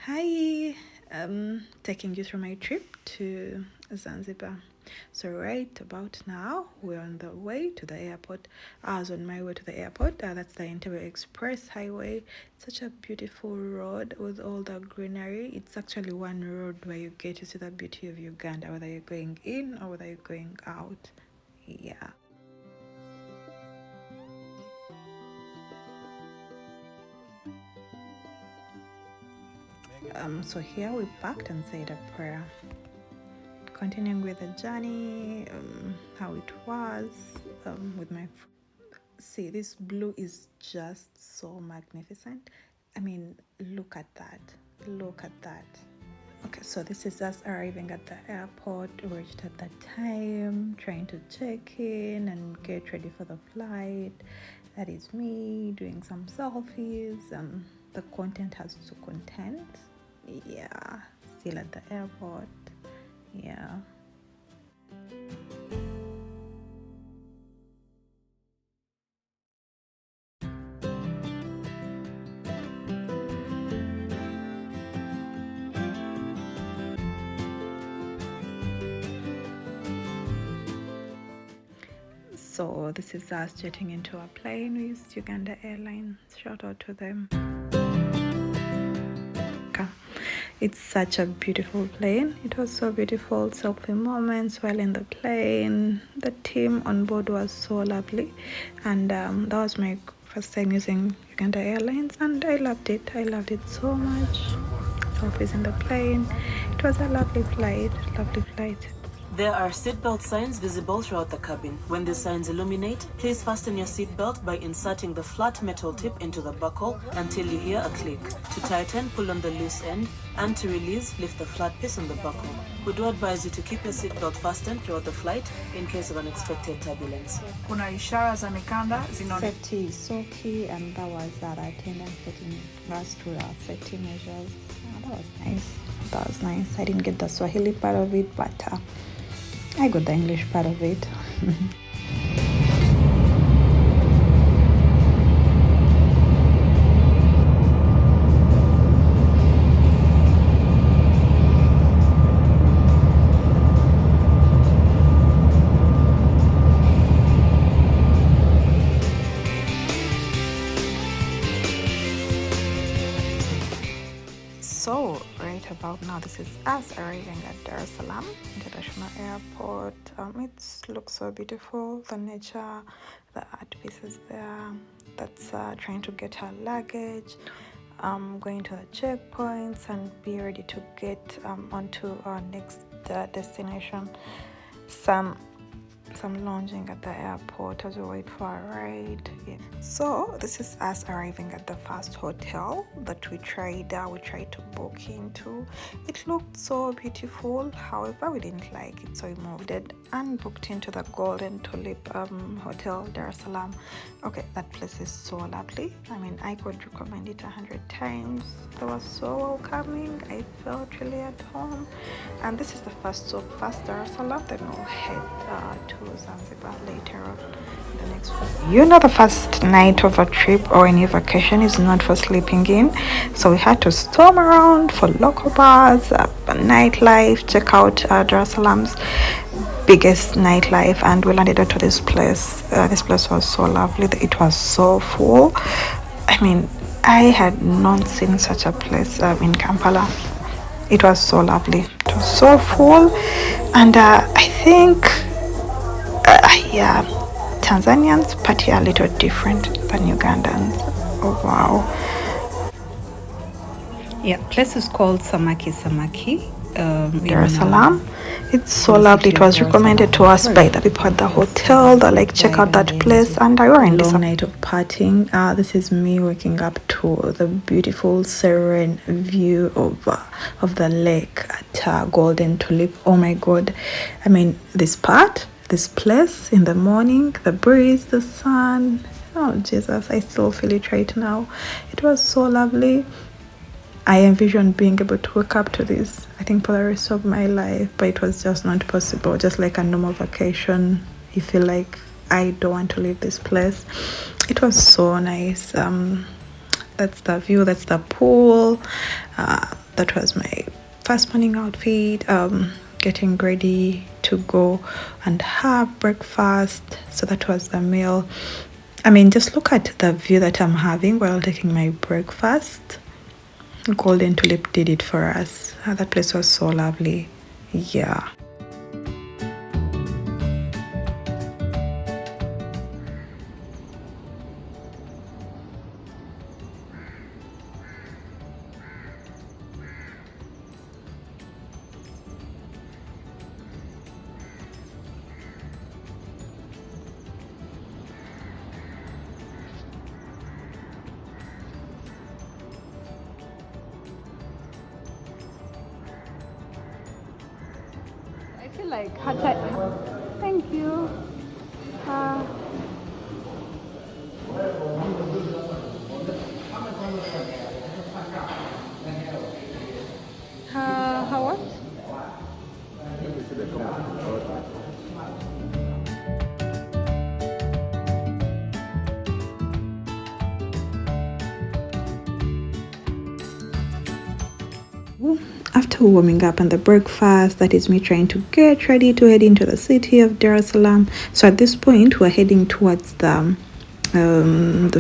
Hi, taking you through my trip to Zanzibar. So right about now, we're on the way to the airport. I was on my way to the airport. That's the Entebbe Express Highway. Such a beautiful road with all the greenery. It's actually one road where you get to see the beauty of Uganda, whether you're going in or whether you're going out. Yeah. So here we parked and said a prayer. Continuing with the journey, how it was with my see, this blue is just so magnificent. I mean, look at that. Okay, so this is us arriving at the airport. We reached at that time, trying to check in and get ready for the flight. That is me doing some selfies. The content has to content. Yeah, still at the airport. Yeah. So this is us jetting into a plane with Uganda Airlines. Shout out to them. It's such a beautiful plane. It was so beautiful. Selfie moments while in the plane. The team on board was so lovely, and that was my first time using Uganda Airlines, and I loved it. I loved it so much. Selfies in the plane. It was a lovely flight. Lovely flight. There are seatbelt signs visible throughout the cabin. When the signs illuminate, please fasten your seatbelt by inserting the flat metal tip into the buckle until you hear a click. To tighten, pull on the loose end, and to release, lift the flat piece on the buckle. We do advise you to keep your seatbelt fastened throughout the flight in case of unexpected turbulence. Kuna ishara za mikanda zinaonekana. Safety is so key, and that was that attendant getting us through our safety measures. That was nice. That was nice. I didn't get the Swahili part of it, but I got the English part of it. So right about now, this is us arriving at Dar es Salaam International Airport. It looks so beautiful. The nature, the art pieces there. That's trying to get her luggage. Going to the checkpoints and be ready to get onto our next destination. Some lounging at the airport as we wait for a ride. Yeah. So this is us arriving at the first hotel that we tried to book into. It looked so beautiful, however we didn't like it, so we moved it and booked into the Golden Tulip Hotel Dar es Salaam. Okay, that place is so lovely. I mean, I could recommend it 100 times. They were so welcoming. I felt really at home. And this is the first Dar es Salaam. Then we'll head to Zanzibar later on the next one. You know, the first night of a trip or any vacation is not for sleeping in, so we had to storm around for local bars, nightlife, check out Dar es Salaam's biggest nightlife, and we landed to this place. This place was so lovely. It was so full. I mean, I had not seen such a place in Kampala. It was so lovely. It was so full, and I think yeah, Tanzanians party a little different than Ugandans. Oh wow. Yeah, place is called Samaki Dar es Salaam. It's so lovely. It was recommended to us by the people at the hotel. They're like, check out that place, and I were in this night of partying. This is me waking up to the beautiful serene view of the lake at Golden Tulip. Oh my god. I mean, this place in the morning, the breeze, the sun. Oh Jesus, I still feel it right now. It was so lovely. I envisioned being able to wake up to this, I think, for the rest of my life, but it was just not possible. Just like a normal vacation, you feel like I don't want to leave this place. It was so nice. That's the view, that's the pool. that was my first morning outfit, getting ready to go and have breakfast. So that was the meal. I mean, just look at the view that I'm having while taking my breakfast. Golden Tulip did it for us. That place was so lovely. Yeah. I feel like thank you. Uh, how what? After warming up and the breakfast, that is me trying to get ready to head into the city of Dar es Salaam. So at this point, we're heading towards the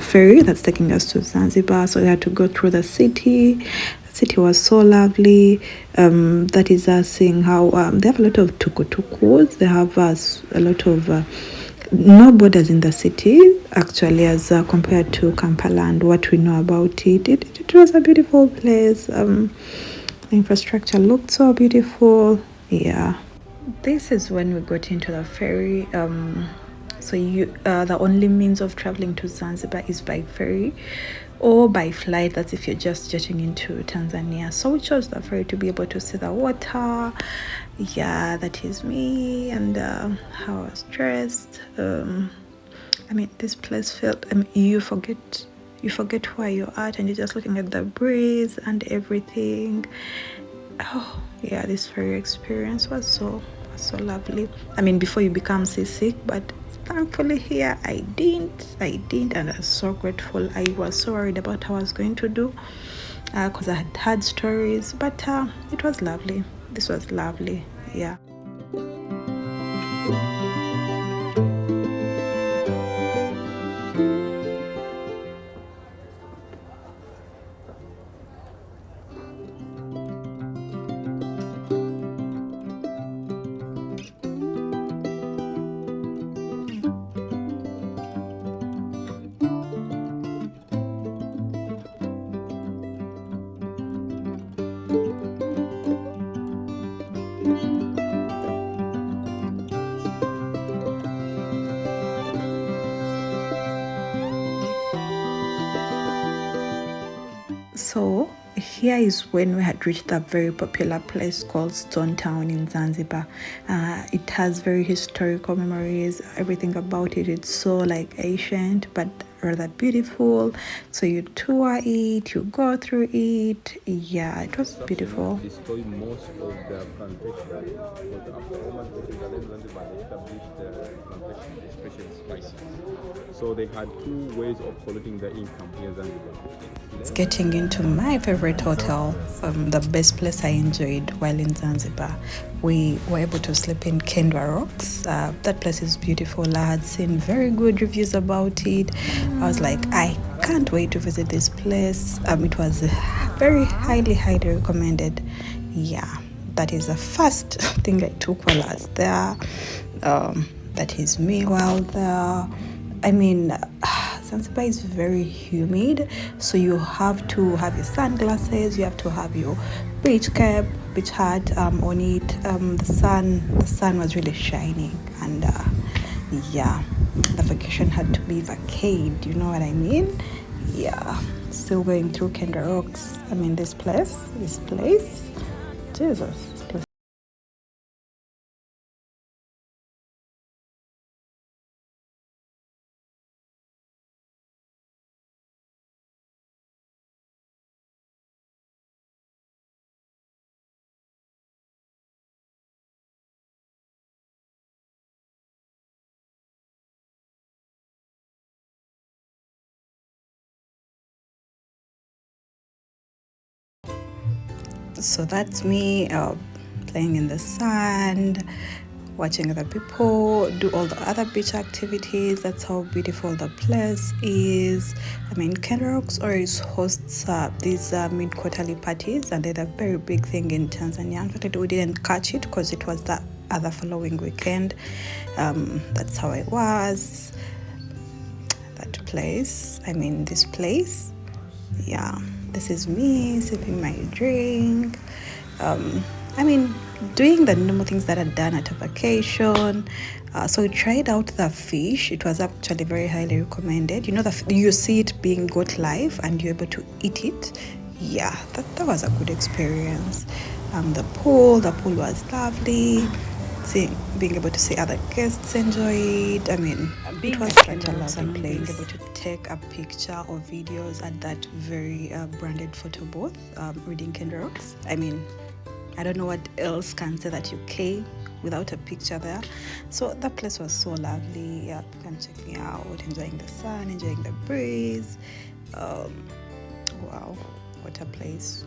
ferry that's taking us to Zanzibar. So we had to go through the city. The city was so lovely. That is us seeing how they have a lot of tukutukus. They have a lot of no borders in the city, actually, as compared to Kampala and what we know about it. It was a beautiful place. The infrastructure looked so beautiful. Yeah. This is when we got into the ferry. So the only means of traveling to Zanzibar is by ferry or by flight. That's if you're just jetting into Tanzania. So we chose the ferry to be able to see the water. Yeah, that is me and how I was dressed. I mean, this place felt. I mean, you forget where you're at, and you're just looking at the breeze and everything. Oh yeah, this ferry experience was so lovely. I mean, before you become seasick, but thankfully here I didn't, and I was so grateful. I was so worried about how I was going to do because I had heard stories, but it was lovely. This was lovely. Yeah. So here is when we had reached a very popular place called Stone Town in Zanzibar. It has very historical memories. Everything about it, it's so like ancient but rather beautiful. So you tour it, you go through it. Yeah, it was beautiful. Destroyed most of the plantation because after Roman Zanzibar they established the plantation, especially spices. So they had two ways of collecting the income here in Zanzibar. It's getting into my favorite hotel, the best place I enjoyed while in Zanzibar. We were able to sleep in Kendwa Rocks. That place is beautiful. I had seen very good reviews about it. I was like, I can't wait to visit this place. It was very highly recommended. Yeah, that is the first thing I took while I was there. That is me while there. I mean, Zanzibar is very humid, so you have to have your sunglasses, you have to have your beach cap, beach hat on it. The sun was really shining, and yeah, the vacation had to be vacayed. You know what I mean? Yeah. Still going through Kendra Rocks. I mean, this place, Jesus. So that's me playing in the sand, watching other people do all the other beach activities. That's how beautiful the place is. I mean, Kenrocks always hosts these mid-quarterly parties, and they're a very big thing in Tanzania. Unfortunately, we didn't catch it because it was the other following weekend. That's how it was. That place, I mean, this place, yeah. This is me sipping my drink. I mean, doing the normal things that are done at a vacation. So we tried out the fish. It was actually very highly recommended. You know, you see it being got live and you're able to eat it. Yeah, that was a good experience. The pool was lovely. Being able to see other guests enjoy it. I mean, it was such a lovely place. Being able to take a picture or videos at that very branded photo booth, reading Kenrocks. I mean, I don't know what else can say that UK without a picture there. So that place was so lovely. Yeah, you can check me out, enjoying the sun, enjoying the breeze. Wow, what a place.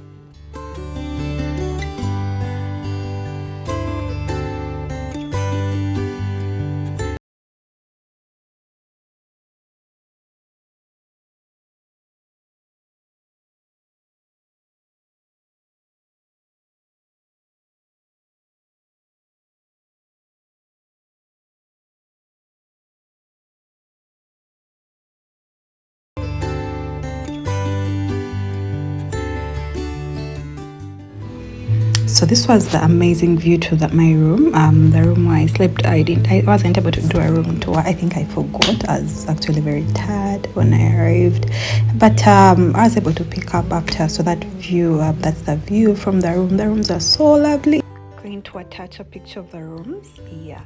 So this was the amazing view to my room. The room where I slept, I wasn't able to do a room tour. I think I forgot. I was actually very tired when I arrived, but I was able to pick up after. So that view, that's the view from the room. The rooms are so lovely. I'm going to attach a picture of the rooms. Yeah.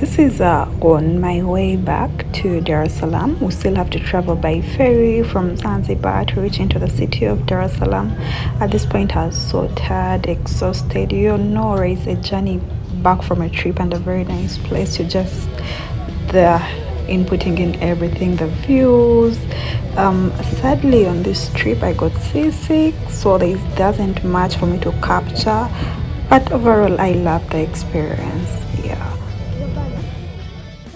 This is on my way back to Dar es Salaam. We still have to travel by ferry from Zanzibar to reach into the city of Dar es Salaam. At this point, I was so tired, exhausted. You know, it's a journey back from a trip and a very nice place. You just the inputting in everything, the views. Sadly, on this trip, I got seasick, so there doesn't much for me to capture. But overall, I love the experience. Yeah.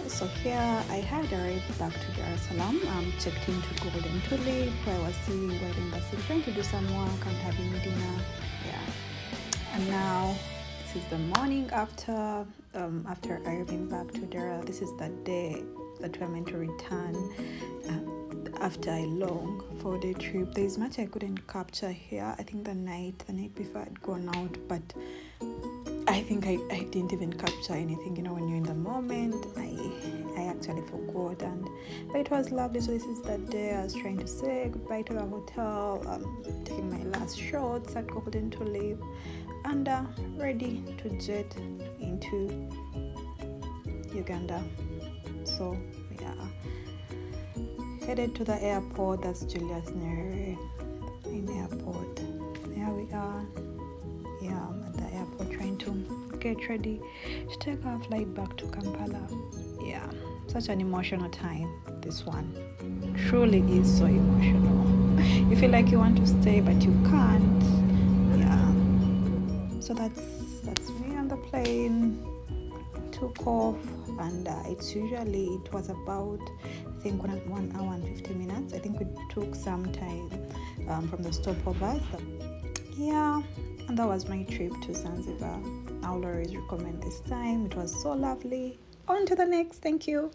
So here I had arrived back to Dar es Salaam. Checked into Golden Tulip, where I was sitting right in the city, trying to do some work and having dinner. Yeah. And now this is the morning after arriving back to Dar. This is the day that we're meant to return after a long 4-day trip. There's much I couldn't capture here. I think the night before I'd gone out, but I think I didn't even capture anything. You know, when you're in the moment, I actually forgot, but it was lovely. So this is the day I was trying to say goodbye to the hotel, taking my last shots at Golden Tulip, and ready to jet into Uganda. So yeah, headed to the airport. That's Julius Nyerere in airport. There we are. Yeah, I'm at the airport trying to get ready to take our flight back to Kampala. Yeah, such an emotional time. This one truly is so emotional. You feel like you want to stay but you can't. Yeah, so that's me on the plane. Took off, and it was about, I think, 1 hour and 50 minutes. I think we took some time from the stopovers. Yeah, and that was my trip to Zanzibar. I'll always recommend this time. It was so lovely. On to the next. Thank you.